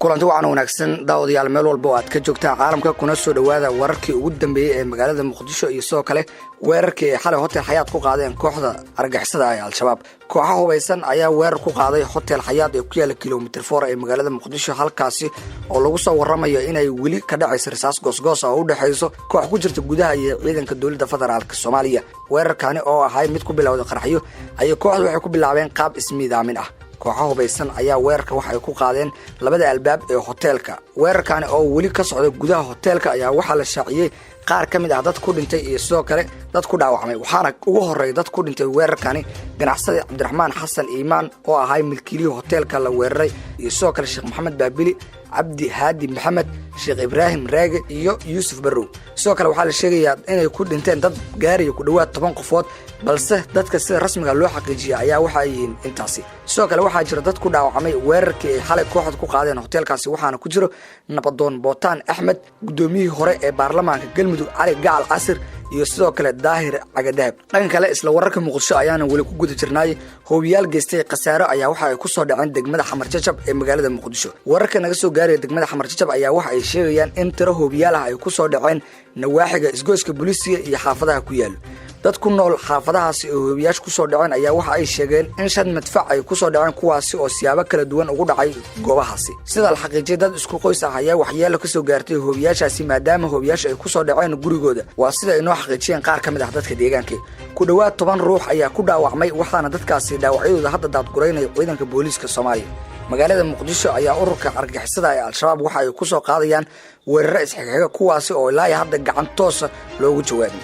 kulanti waxaan wanaagsan daawadayaal meel walba oo aad ka joogtaan caalamka kuna soo dhawaada wararkii ugu dambeeyay ee magaalada Muqdisho iyo soo kale weerarkii xalay hotel Xayaat ku qaadeen kooxda argagixisada ee Al-Shabaab. kooxaha hubeysan ayaa weerar ku qaaday hotel Xayaat ee ku yaala kiiloomitir 4 ee magaalada Muqdisho halkaasi oo lagu soo waramayo inay wili ka dhacayso risaas goosgoos oo u dhaxayso koox ku jirta gudaha iyo ciidanka dawladda federaalka Soomaaliya. weerarkani oo ahay mid ku bilowday qaraxyo ay kooxdu waxay ku bilaabeen qaab ismiidaamin ah. kooxaha hubeysan ayaa weerarka waxa ay ku qaadeen labada albaab ee hotelka. weerarkan oo wali ka socda gudaha hotelka ayaa waxa la shaaciyay qaar kamid ah dad ku dhintay iyo sidoo kale dad ku dhaawacmay. waxaana ugu horeeyay dad ku dhintay weerarkani ganacsade Cabdiraxmaan Xasan Iimaan oo ahay milkiilihii hotelka la weeraray iyo sidoo kale Sheekh Maxamed Baabili Abdi Haadi Maxamed Sheekh Ibrahim Raage iyo Yusuf Barrow. sidoo kale waxa la sheegayaa inay ku dhinteen dad gaariyo ku dhawaad 10 qofood balse dadka sida rasmiga loo xaqiijiyay ayaa waxa ay yihiin intaasi. sidoo kale waxa jira dad ku dhaawacmay weerarkii ay xalay kooxdu ku qaadeen hotelkaasi waxaana ku jiro Nabadoon Bootaan Axmed gudoomiyihii hore ee baarlamaanka Galmudug Cali Gacal Casir iyo sidoo kale Daahir Cagadahab. dhanka kale isla wararka Muqdisho ayaana wali ku guda jirnay hoobiyaal geystay qasaaro ayaa waxa ay ku soo dhaceen degmada Xamar Jajab ee magaalada Muqdisho. wararka naga soo gaaray degmada Xamar Jajab ayaa waxa ay sheegayaan in tiro hoobiyaal ah ay ku soo dhaceen nawaaxiga isgoyska booliisiga iyo xaafadaha ku yaal. dad ku nool xaafadahaasi oo hoobiyaal ku soo dhaceen ayaa waxa ay sheegeen in shan madfac ay ku soo dhaceen kuwaasi oo siyaabo kala duwan ugu dhacay goobahaasi. sida la xaqiijiyay dad isku qoys ah ayaa waxyeello ka soo gaartay hoobiyaashaasi maadaama hoobiyaasha ay ku soo dhaceen gurigooda. waa sida ay noo xaqiijiyeen qaar kamid ah dadka deegaanka. ku dhawaad 10 ruux ayaa ku dhaawacmay waxaana dadkaasi dhaawacyadooda hadda daadgureynay ciidanka booliiska Soomaaliya. magaalada Muqdisho ayaa ururka argagixisada ee Al-Shabaab waxa ay ku soo qaadayaan weerar isxiga kuwaasi oo ilaa hadda gacan toos loogu jawaabay.